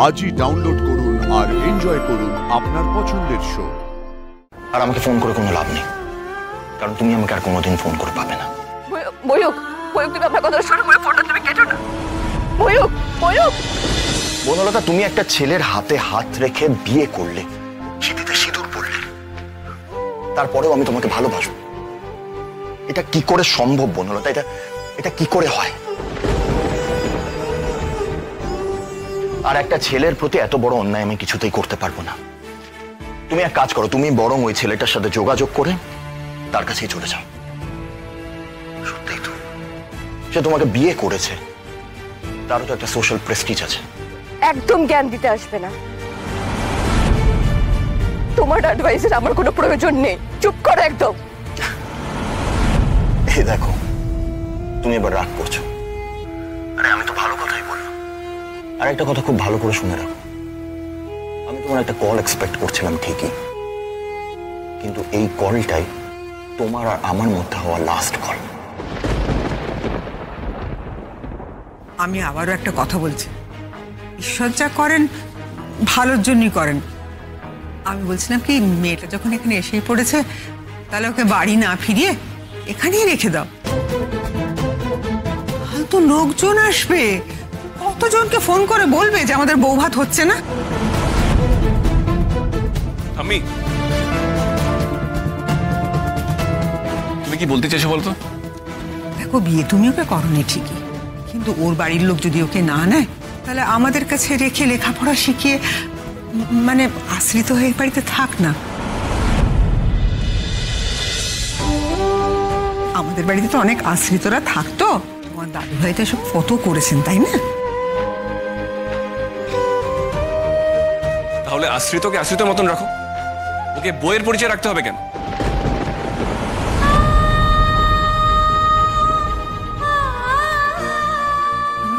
আজই ডাউনলোড করুন আর এনজয় করুন আপনার পছন্দের শো। আর আমাকে ফোন করে কোনো লাভ নেই, কারণ তুমি আমাকে আর কোনোদিন ফোন করে পাবে না। ময়ূক, তুমি আপনার কথা শুরু করে ফোনটা তুমি কেটো না। ময়ূক, বনলতা, তুমি একটা ছেলের হাতে হাত রেখে বিয়ে করলে, সিঁথিতে সিঁদুর পড়লে, তারপরেও আমি তোমাকে ভালোবাসবো। এটা কি করে সম্ভব বনলতা? এটা কি করে হয়? আর একটা ছেলের প্রতি এত বড় অন্যায় আমি কিছুতেই করতে পারবো না। তুমি এক কাজ করো, তুমি বরং ওই ছেলেটার সাথে যোগাযোগ করে তার কাছেই চলে যাও। সত্যিই তো সে তোমাকে বিয়ে করেছে, তারও তো একটা সোশ্যাল প্রেস্টিজ আছে। একদম জ্ঞান দিতে আসবে না। তোমার অ্যাডভাইসের আমার কোনো প্রয়োজন নেই। চুপ করো একদম। এই দেখো, তুমি এবার রাগ করছো। আরে আমি তো ভালো কথাই বললাম। আর একটা কথা খুব ভালো করে শুনে রাখো, আমি তোমার একটা কল এক্সপেক্ট করছিলাম ঠিকই, কিন্তু এই কলটাই তোমার আর আমার মধ্যে হওয়া লাস্ট কল। আমি আবারও একটা কথা বলছি, ঈশ্বর যা করেন ভালোর জন্যই করেন। আমি বলছিলাম কি, মেয়েটা যখন এখানে এসেই পড়েছে, তাহলে ওকে বাড়ি না ফিরিয়ে এখানেই রেখে দাও। তো লোকজন আসবে, কতজনকে ফোন করে বলবে যে আমাদের বউ ভাত হচ্ছে না। আমি তুমি কি বলতে চাইছো বলতো? দেখো, বিয়ে তুমি ওকে করনি ঠিকই, কিন্তু ওর বাড়ির লোক যদি ওকে না নেয়, তাহলে আমাদের কাছে রেখে লেখাপড়া শিখিয়ে মানে আশ্রিত হয়ে বাড়িতে থাক না। আমাদের বাড়িতে তো অনেক আশ্রিতরা থাকতো, তোমার দাদু ভাই তো সব কত করেছেন, তাই না? তাহলে আশ্রিতকে আশ্রিতের মতন রাখো, ওকে বইয়ের পরিচয় রাখতে হবে কেন?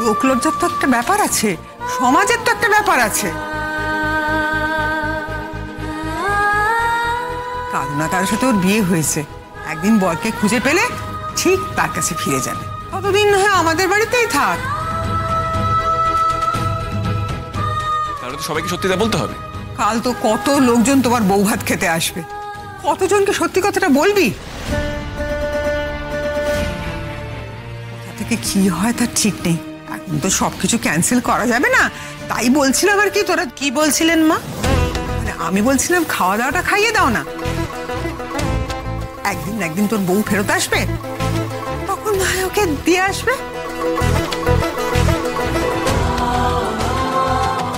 লোকলজ্জার তো একটা ব্যাপার আছে, সমাজের তো একটা ব্যাপার আছে। কারো না কারোর সাথে ওর বিয়ে হয়েছে, একদিন বরকে খুঁজে পেলে ঠিক তার কাছে ফিরে যাবে। ততদিন না হয় আমাদের বাড়িতেই থাক। তাহলে তো সবাইকে সত্যিটা বলতে হবে। কাল তো কত লোকজন তোমার বউ ভাত খেতে আসবে, কতজনকে সত্যি কথাটা বলবি? কোথা থেকে কি হয় তার ঠিক নেই। এখন তো সবকিছু ক্যান্সেল করা যাবে না, তাই বলছিলাম। আর কি তোরা কি বলছিলেন মা? মানে আমি বলছিলাম খাওয়া দাওয়াটা খাইয়ে দাও না, একদিন তোর বউ ফেরত আসবে, তখন না হয় ওকে দিয়ে আসবে।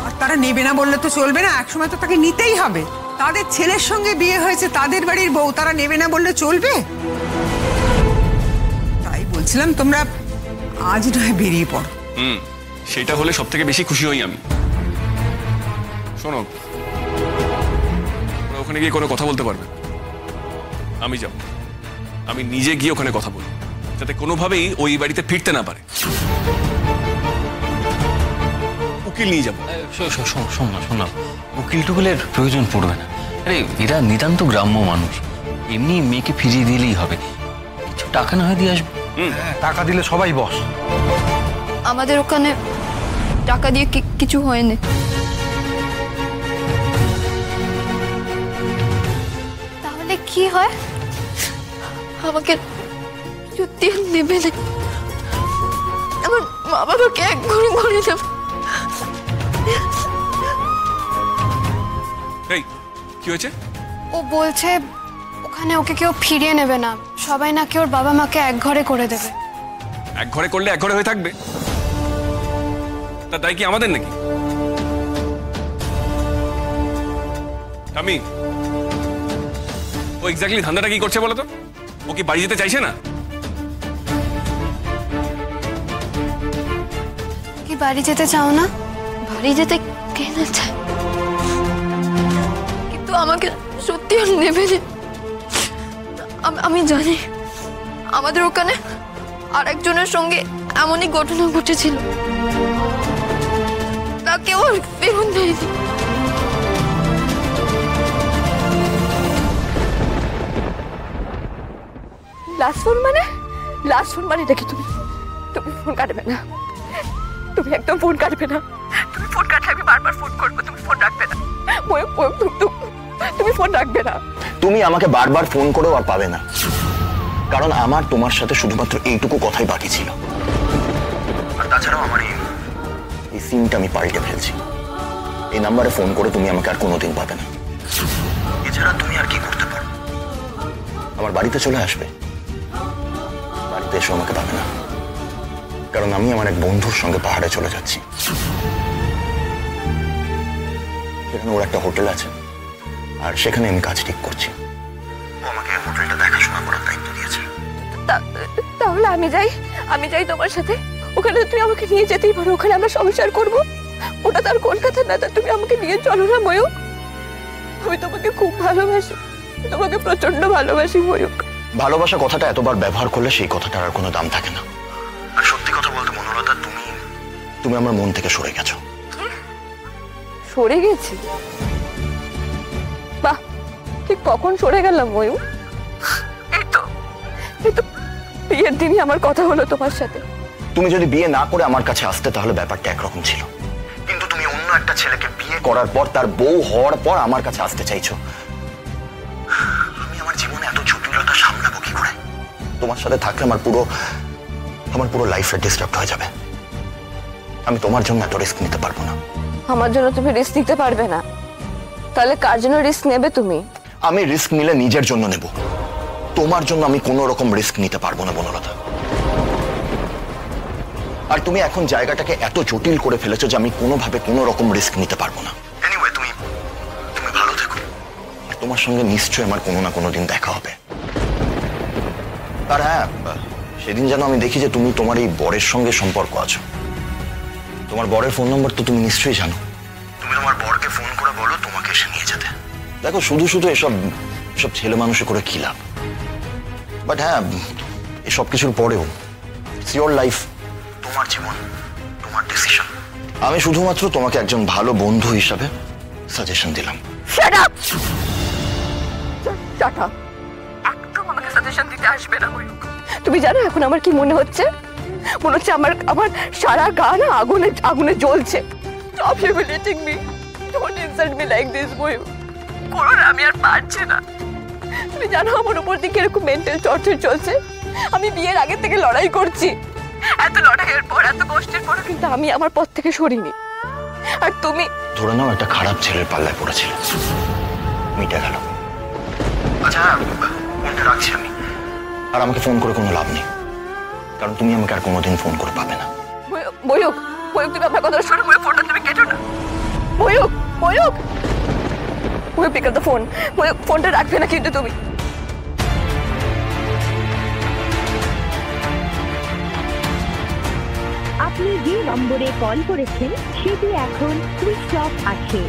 আর তারা নেবে না বললে তো চলবে না, একসময় তো তাকে নিতেই হবে। তাদের ছেলের সঙ্গে বিয়ে হয়েছে, তাদের বাড়ির বউ, তারা নেবে না বললে চলবে? তাই বলছিলাম তোমরা আজ নয় বেরিয়ে পড়ো। সেটা হলে সব থেকে বেশি খুশি হই আমি। শোনো, ওখানে গিয়ে কোনো কথা বলতে পারবে? আমি যাব, আমি নিজে গিয়ে ওখানে কথা বলবো, যাতে কোনোভাবেই ওই বাড়িতে ফিরতে না পারে। উকিল নিয়ে যাবো। শোন না, উকিল টুকিলের প্রয়োজন পড়বে না। আরে এরা নিতান্ত গ্রাম্য মানুষ, এমনি মেয়েকে ফিরিয়ে দিলেই হবে। কিছু টাকা না হয় দিয়ে আসবে। টাকা দিলে সবাই বস। আমাদের ওখানে টাকা দিয়ে কিছু হয়নি। তাহলে কি হয়? আমাকে সত্যি নেবে না, আমার মা বাবাকে এক ঘুরে ঘুরে যাবে। এই কি হয়েছে? ও বলছে ওখানে ওকে কেউ ফিরিয়ে নেবে না, সবাই নাকি ওর বাবা মাকে এক ঘরে করে দেবে। এক ঘরে করলে এক ঘরে হয়ে থাকবে, তাই কি আমাদের নাকি? আমি ও এক্স্যাক্টলি ধান্দাটা কি করছে বলো তো? ও কি বাড়ি যেতে চাইছে না? কি বাড়ি যেতে চাও না? বাড়ি যেতে কে না চায়, কিন্তু আমাকে সত্যি নেবে না। আমি জানি আমাদের ওখানে আর একজনের সঙ্গে এমনই ঘটনা ঘটেছিল, তাকেও ফেরত দেয়নি। লাস্ট ফোন মানে? লাস্ট ফোন মানে দেখি তুমি ফোন কাটবে না, তুমি একদম ফোন কাটবে না। তুমি ফোন কাটলে আমি বারবার ফোন করবো, তুমি ফোন রাখবে না। ময়ূক, ময়ূক, তুমি ফোন রাখবে না। তুমি আমাকে বারবার ফোন করেও আর পাবে না, কারণ আমার তোমার সাথে শুধুমাত্র এইটুকু কথাই বাকি ছিল। আর তাছাড়াও আমার এই সিমটা আমি পাল্টে ফেলছি। এই নাম্বারে ফোন করে তুমি আমাকে আর কোনোদিন পাবে না। এছাড়া তুমি আর কি করতে পারো? আমার বাড়িতে চলে আসবে, বাড়িতে এসে আমাকে পাবে না, কারণ আমি আমার এক বন্ধুর সঙ্গে পাহাড়ে চলে যাচ্ছি। সেখানে ওর একটা হোটেল আছে, আর সেখানে আমি কাজ ঠিক করছি। ও আমাকে হোটেলটা দেখাশোনা করার দায়িত্ব দিয়েছে। তাহলে আমি যাই তোমার সাথে। ওখানে তুমি আমাকে নিয়ে যেতেই পারো, ওখানে আমরা সংসার করব। ওটা তার কলকাতা না, তুমি আমাকে নিয়ে চলো না ময়ূক। আমি তোমাকে খুব ভালোবাসি, তোমাকে প্রচন্ড ভালোবাসি ময়ূক। ভালোবাসা কথাটা এতবার ব্যবহার করলে সেই কথাটার আর কোনো দাম থাকে না। আর সত্যি কথা বলতে মনোরতা, তুমি আমার মন থেকে সরে গেছো। সরে গেছি? বাহ, ঠিক কখন সরে গেলাম ময়ূক? এই তো বিয়ের দিনই আমার কথা হলো তোমার সাথে। তুমি যদি বিয়ে না করে আমার কাছে আসতে তাহলে ব্যাপারটা একরকম ছিল, কিন্তু তুমি অন্য একটা ছেলেকে বিয়ে করার পর, তার বউ হওয়ার পর আমার কাছে আসতে চাইছো। আমি আমার জীবনে এত জটিলতা সামলাবো কি করে? তোমার সাথে থাকলে আমার পুরো লাইফটা ডিস্টার্ব হয়ে যাবে। আমি তোমার জন্য এত রিস্ক নিতে পারবো না। আমার জন্য তুমি রিস্ক নিতে পারবে না? তাহলে কার জন্য রিস্ক নেবে তুমি? আমি রিস্ক নিলে নিজের জন্য নেব, তোমার জন্য আমি কোনো রকম রিস্ক নিতে পারবো না বনলতা। আর তুমি এখন জায়গাটাকে এত জটিল করে ফেলেছো যে আমি কোনোভাবে কোনো রকম রিস্ক নিতে পারবো না। এনিওয়ে, তুমি ভালো থেকো, আর তোমার সঙ্গে নিশ্চয়ই আমার কোনো না কোনো দিন দেখা হবে। আর হ্যাঁ, সেদিন যেন আমি দেখি যে তুমি তোমার এই বরের সঙ্গে সম্পর্ক আছো। তোমার বরের ফোন নম্বর তো তুমি নিশ্চয়ই জানো। তুমি তোমার বরকে ফোন করে বলো তোমাকে এসে নিয়ে যেতে। দেখো, শুধু শুধু এসব ছেলে মানুষে করে কি লাভ? বাট হ্যাঁ, এসব কিছুর পরেও ইটস ইয়োর লাইফ, তোমার জীবন, তোমার ডিসিশন। আমি শুধুমাত্র তোমাকে একজন ভালো বন্ধু হিসাবে সাজেশন দিলাম। Shut up! Shut up! একদম আমাকে সাজেশন দিতে আসবে না ময়ূক। তুমি জানো এখন আমার কি মনে হচ্ছে? মনে হচ্ছে আমার সারা গা না আগুনে জ্বলছে। Stop humiliating me, don't insult me like this Mayuk. করো না, আমি আর পারছি না। তুমি জানো আমার উপর দিকে এরকম মেন্টাল টর্চার চলছে। আমি বিয়ের আগে থেকে লড়াই করছি, এত লড়াইয়ের পর, এত কষ্টের পর, কিন্তু আমি আমার পথ থেকে সরিনি। আর তুমি ধরে নাও একটা খারাপ ছেলের পাল্লায় পড়েছিল, মিটে গেল। আচ্ছা, ফোনটা রাখছি আমি। আর আমাকে ফোন করে কোনো লাভ নেই, কারণ তুমি আমাকে আর কোনোদিন ফোন করে পাবে না। ময়ূক, তুমি আপনার কথা শোনো। ফোনটা তুমি কেটো না। Mayuk, pick up the phone. ফোনটা রাখবে না কিন্তু তুমি। আপনি যে নম্বরে কল করেছেন সেটি এখন সুইচ অফ আছে।